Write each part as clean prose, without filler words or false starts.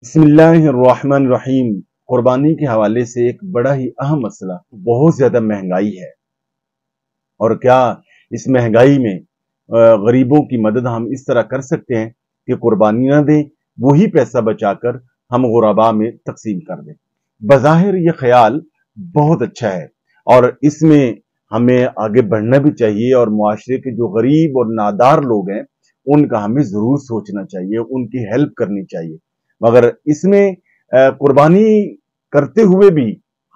बिस्मिल्लाहिर्रहमानिर्रहीम। कुर्बानी के हवाले से एक बड़ा ही अहम मसला, बहुत ज्यादा महंगाई है। और क्या इस महंगाई में गरीबों की मदद हम इस तरह कर सकते हैं कि कुर्बानी ना दें, वही पैसा बचाकर हम गुरबा में तकसीम कर दें। बज़ाहिर ये ख्याल बहुत अच्छा है और इसमें हमें आगे बढ़ना भी चाहिए और मुआशरे के जो गरीब और नादार लोग हैं उनका हमें जरूर सोचना चाहिए, उनकी हेल्प करनी चाहिए। मगर इसमें कुर्बानी करते हुए भी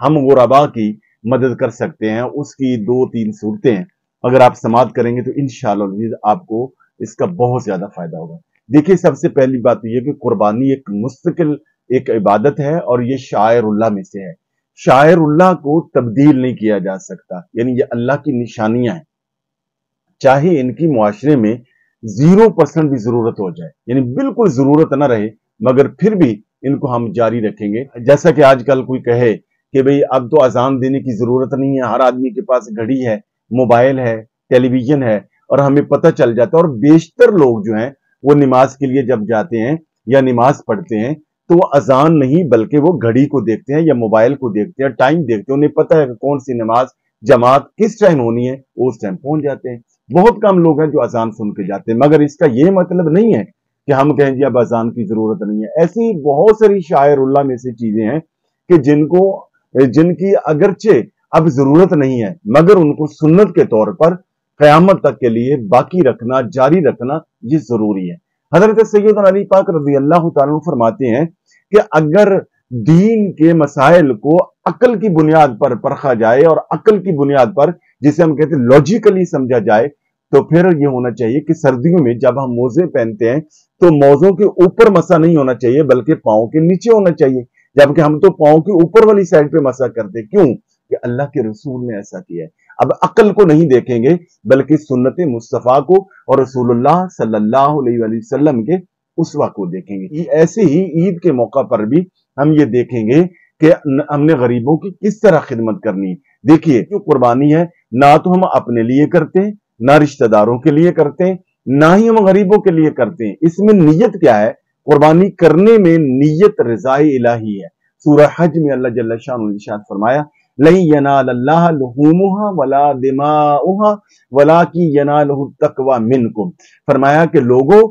हम गुरबा की मदद कर सकते हैं। उसकी दो तीन सूरतें हैं, अगर आप समाअत करेंगे तो इंशाअल्लाह आपको इसका बहुत ज्यादा फायदा होगा। देखिए, सबसे पहली बात तो यह कि कुर्बानी एक मुस्तकिल एक इबादत है और ये शायरुल्लाह में से है। शायरुल्लाह को तब्दील नहीं किया जा सकता, यानी ये अल्लाह की निशानियां हैं। चाहे इनकी मुआशरे में 0% भी जरूरत हो जाए, यानी बिल्कुल जरूरत ना रहे, मगर फिर भी इनको हम जारी रखेंगे। जैसा कि आजकल कोई कहे कि भाई अब तो अजान देने की जरूरत नहीं है, हर आदमी के पास घड़ी है, मोबाइल है, टेलीविजन है और हमें पता चल जाता है। और बेशतर लोग जो हैं वो नमाज के लिए जब जाते हैं या नमाज पढ़ते हैं तो वो अजान नहीं बल्कि वो घड़ी को देखते हैं या मोबाइल को देखते हैं, टाइम देखते हैं। उन्हें पता है कि कौन सी नमाज जमात किस टाइम होनी है, वो उस टाइम पहुंच जाते हैं। बहुत कम लोग हैं जो अजान सुन के जाते हैं, मगर इसका ये मतलब नहीं है कि हम कहें जी अब अजान की जरूरत नहीं है। ऐसी बहुत सारी शायरुल्लाह में से चीजें हैं कि जिनकी अगरचे अब जरूरत नहीं है, मगर उनको सुन्नत के तौर पर कयामत तक के लिए बाकी रखना, जारी रखना ये जरूरी है। हजरत सैयदना अली पाक रज़ी अल्लाह तआला अन्हु फरमाते हैं कि अगर दीन के मसाइल को अकल की बुनियाद पर परखा जाए और अकल की बुनियाद पर, जिसे हम कहते हैं लॉजिकली समझा जाए, तो फिर यह होना चाहिए कि सर्दियों में जब हम मोजे पहनते हैं तो मोजों के ऊपर मसा नहीं होना चाहिए बल्कि पांव के नीचे होना चाहिए, जबकि हम तो पांव के ऊपर वाली साइड पे मसा करते। क्यों? कि अल्लाह के रसूल ने ऐसा किया है। अब अकल को नहीं देखेंगे बल्कि सुन्नत मुस्तफा को और रसूलुल्लाह सल्लल्लाहु अलैहि वसल्लम के उसवा को देखेंगे। ऐसे ही ईद के मौका पर भी हम ये देखेंगे कि हमने गरीबों की किस तरह खिदमत करनी है। देखिए, जो कुर्बानी है ना तो हम अपने लिए करते हैं, ना रिश्तेदारों के लिए करते हैं, ना ही हम गरीबों के लिए करते हैं। इसमें नियत क्या है? कुर्बानी करने में नियत रिज़ाए इलाही है। सूरह हज में अल्लाह जल्ल शानुहु ने इरशाद फरमाया, लन यनालल्लाह लुहूमुहा वला दिमाउहा वलाकिन यनालुहु तक़वा मिनकुम। फरमाया कि लोगों,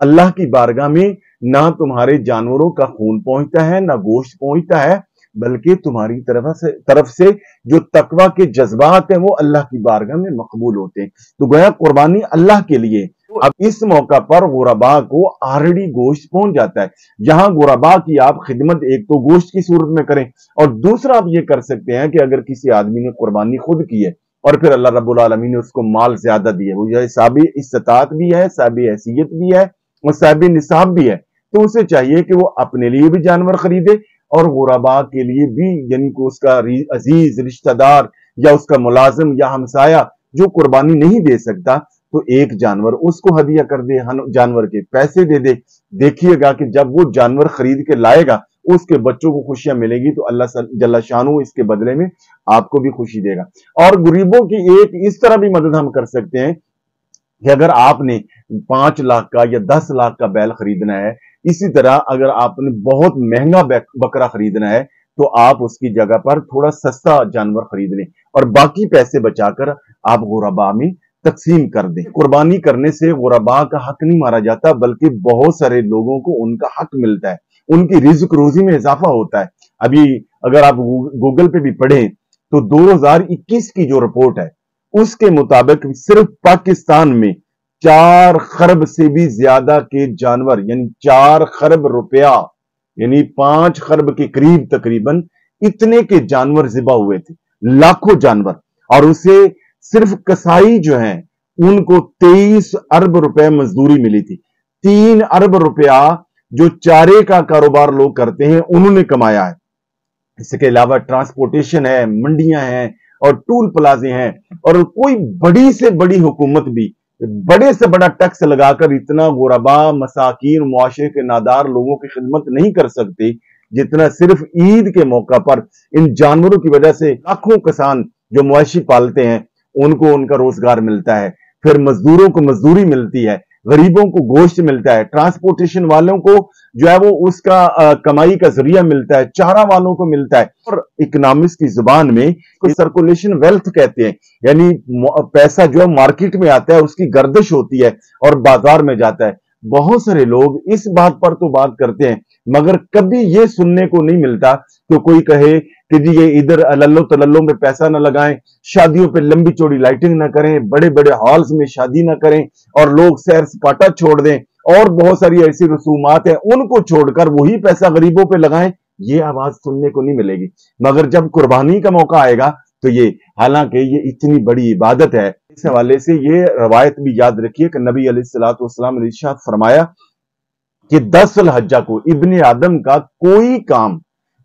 अल्लाह की बारगाह में ना तुम्हारे जानवरों का खून पहुंचता है, ना गोश्त पहुंचता है, बल्कि तुम्हारी तरफ से जो तकवा के जज्बात हैं वो अल्लाह की बारगाह में मकबूल होते हैं। तो गोया कुर्बानी अल्लाह के लिए। अब इस मौका पर गुरबा को ऑलरेडी गोश्त पहुंच जाता है। यहां गुरबा की आप खिदमत एक तो गोश्त की सूरत में करें और दूसरा आप ये कर सकते हैं कि अगर किसी आदमी ने कुर्बानी खुद की है और फिर अल्लाह रब्बुल आलमीन ने उसको माल ज्यादा दिए, वो साहबी इस्तात भी है, साहबी हैसियत भी है और साहबी निसाब भी है, तो उसे चाहिए कि वो अपने लिए भी जानवर खरीदे और गुरबा के लिए भी, यानी कि उसका अजीज रिश्तेदार या उसका मुलाजिम या हमसाया जो कुर्बानी नहीं दे सकता तो एक जानवर उसको हदिया कर दे, जानवर के पैसे दे दे। देखिएगा कि जब वो जानवर खरीद के लाएगा उसके बच्चों को खुशियां मिलेगी तो अल्लाह जल्ल शानु इसके बदले में आपको भी खुशी देगा। और गरीबों की एक इस तरह भी मदद हम कर सकते हैं कि अगर आपने 5 लाख का या 10 लाख का बैल खरीदना है, इसी तरह अगर आपने बहुत महंगा बकरा खरीदना है तो आप उसकी जगह पर थोड़ा सस्ता जानवर खरीद लें और बाकी पैसे बचाकर आप गुरबा में तकसीम कर दें। कुर्बानी करने से गुरबा का हक नहीं मारा जाता बल्कि बहुत सारे लोगों को उनका हक मिलता है, उनकी रिज़्क रोजी में इजाफा होता है। अभी अगर आप गूगल पे भी पढ़ें तो 2021 की जो रिपोर्ट है उसके मुताबिक सिर्फ पाकिस्तान में 4 खरब से भी ज्यादा के जानवर, यानी 4 खरब रुपया, यानी 5 खरब के करीब तकरीबन इतने के जानवर ज़िबा हुए थे, लाखों जानवर। और उसे सिर्फ कसाई जो हैं उनको 23 अरब रुपए मजदूरी मिली थी। 3 अरब रुपया जो चारे का कारोबार लोग करते हैं उन्होंने कमाया है। इसके अलावा ट्रांसपोर्टेशन है, मंडियां हैं और टूल प्लाजे हैं, और कोई बड़ी से बड़ी हुकूमत भी बड़े से बड़ा टैक्स लगाकर इतना गुरबा, मसाकीन, मुआशरे के नादार लोगों की खिदमत नहीं कर सकते जितना सिर्फ ईद के मौका पर इन जानवरों की वजह से लाखों किसान जो मवेशी पालते हैं उनको उनका रोजगार मिलता है, फिर मजदूरों को मजदूरी मिलती है, गरीबों को गोश्त मिलता है, ट्रांसपोर्टेशन वालों को जो है वो उसका कमाई का जरिया मिलता है, चारा वालों को मिलता है। और इकोनॉमिक्स की जुबान में सर्कुलेशन वेल्थ कहते हैं, यानी पैसा जो है मार्केट में आता है, उसकी गर्दिश होती है और बाजार में जाता है। बहुत सारे लोग इस बात पर तो बात करते हैं, मगर कभी ये सुनने को नहीं मिलता कि कोई कहे कि जी ये इधर लल्लो तलल्लो में पैसा ना लगाएं, शादियों पे लंबी चौड़ी लाइटिंग ना करें, बड़े बड़े हॉल्स में शादी ना करें और लोग सैर सपाटा छोड़ दें, और बहुत सारी ऐसी रसूमात हैं उनको छोड़कर वही पैसा गरीबों पे लगाएं। ये आवाज सुनने को नहीं मिलेगी। मगर जब कुर्बानी का मौका आएगा तो ये, हालांकि ये इतनी बड़ी इबादत है, इस हवाले से ये रवायत भी याद रखिए कि नबी अलैहिस्सलाम ने इरशाद फरमाया कि 10 ज़ुल्हिज्जा को इब्ने आदम का कोई काम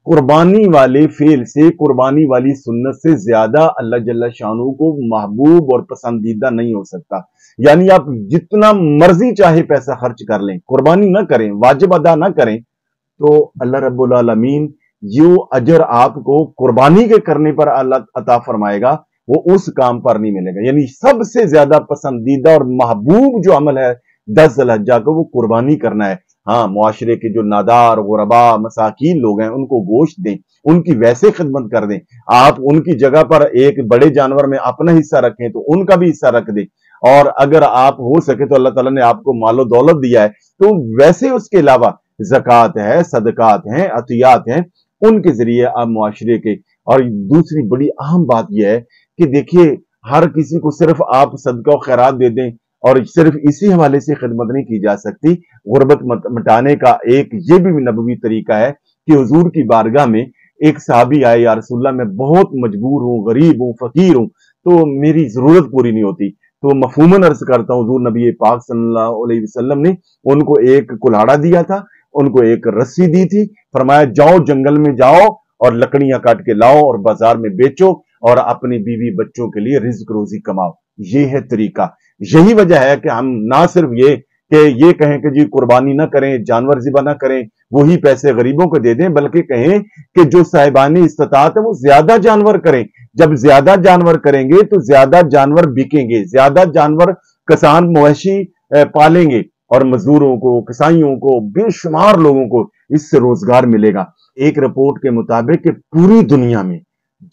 कुर्बानी वाले फेल से, कुर्बानी वाली सुन्नत से ज्यादा अल्लाह जल्ला शानू को महबूब और पसंदीदा नहीं हो सकता। यानी आप जितना मर्जी चाहे पैसा खर्च कर लें, कुर्बानी ना करें, वाजिब अदा ना करें, तो अल्लाह रब्बुल आलमीन जो अजर आपको कुर्बानी के करने पर अल्लाह अता फरमाएगा वो उस काम पर नहीं मिलेगा। यानी सबसे ज्यादा पसंदीदा और महबूब जो अमल है 10 ज़ुल्हिज्जा को, वो कुर्बानी करना है। हाँ, मुआशरे के जो नादार, गुरबा, मसाकीन लोग हैं उनको गोश्त दें, उनकी वैसे खिदमत कर दें। आप उनकी जगह पर एक बड़े जानवर में अपना हिस्सा रखें तो उनका भी हिस्सा रख दें। और अगर आप हो सके तो अल्लाह ताला ने आपको मालो दौलत दिया है तो वैसे उसके अलावा ज़कात है, सदकात हैं, अतियात हैं, उनके जरिए आप मुआशरे के। और दूसरी बड़ी अहम बात यह है कि देखिए, हर किसी को सिर्फ आप सदका और खैरात दे दें और सिर्फ इसी हवाले से खिदमत नहीं की जा सकती। गुर्बत मिटाने का एक ये भी नबवी तरीका है कि हुजूर की बारगाह में एक सहाबी आए, या रसूलल्लाह मैं बहुत मजबूर हूँ, गरीब हूँ, फकीर हूँ, तो मेरी जरूरत पूरी नहीं होती। तो मफहूमन अर्ज करता हूँ, हुजूर नबी पाक सल्लल्लाहु अलैहि वसल्लम ने उनको एक कुल्हाड़ा दिया था, उनको एक रस्सी दी थी, फरमाया जाओ जंगल में जाओ और लकड़ियां काट के लाओ और बाजार में बेचो और अपनी बीवी बच्चों के लिए रिज्क रोजी कमाओ। ये है तरीका। यही वजह है कि हम ना सिर्फ ये कहें कि जी कुर्बानी ना करें, जानवर ज़िबा ना करें, वही पैसे गरीबों को दे दें, बल्कि कहें कि जो साहिबानी इस्तात है वो ज्यादा जानवर करें। जब ज्यादा जानवर करेंगे तो ज्यादा जानवर बिकेंगे, ज्यादा जानवर किसान मवेशी पालेंगे और मजदूरों को, किसाइयों को, बेशुमार लोगों को इससे रोजगार मिलेगा। एक रिपोर्ट के मुताबिक कि पूरी दुनिया में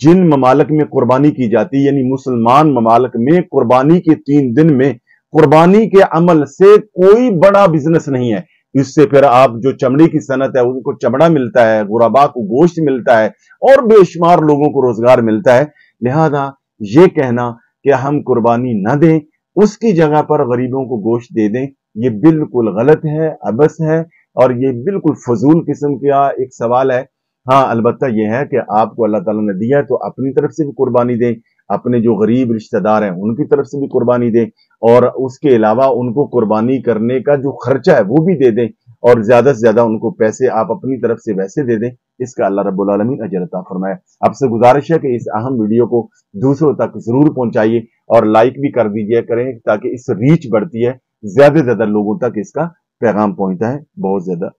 जिन ममालक में कुर्बानी की जाती है, यानी मुसलमान ममालक में कुर्बानी के 3 दिन में कुर्बानी के अमल से कोई बड़ा बिजनेस नहीं है। इससे फिर आप जो चमड़ी की सनत है उनको चमड़ा मिलता है, गुराबा को गोश्त मिलता है और बेशुमार लोगों को रोजगार मिलता है। लिहाजा ये कहना कि हम कुर्बानी न दें, उसकी जगह पर गरीबों को गोश्त दे दें, ये बिल्कुल गलत है, अबस है और ये बिल्कुल फजूल किस्म का एक सवाल है। हाँ, अलबत्ता यह है कि आपको अल्लाह ताला ने दिया है तो अपनी तरफ से भी कुर्बानी दें, अपने जो गरीब रिश्तेदार हैं उनकी तरफ से भी कुर्बानी दें, और उसके अलावा उनको कुर्बानी करने का जो खर्चा है वो भी दे दें, और ज्यादा से ज्यादा उनको पैसे आप अपनी तरफ से वैसे दे दें। इसका अल्लाह रब्बुल आलमीन अजर अता फरमाए। आपसे गुजारिश है कि इस अहम वीडियो को दूसरों तक जरूर पहुंचाइए और लाइक भी कर दीजिए करें, ताकि इस रीच बढ़ती है, ज्यादा से ज्यादा लोगों तक इसका पैगाम पहुंचता है। बहुत ज्यादा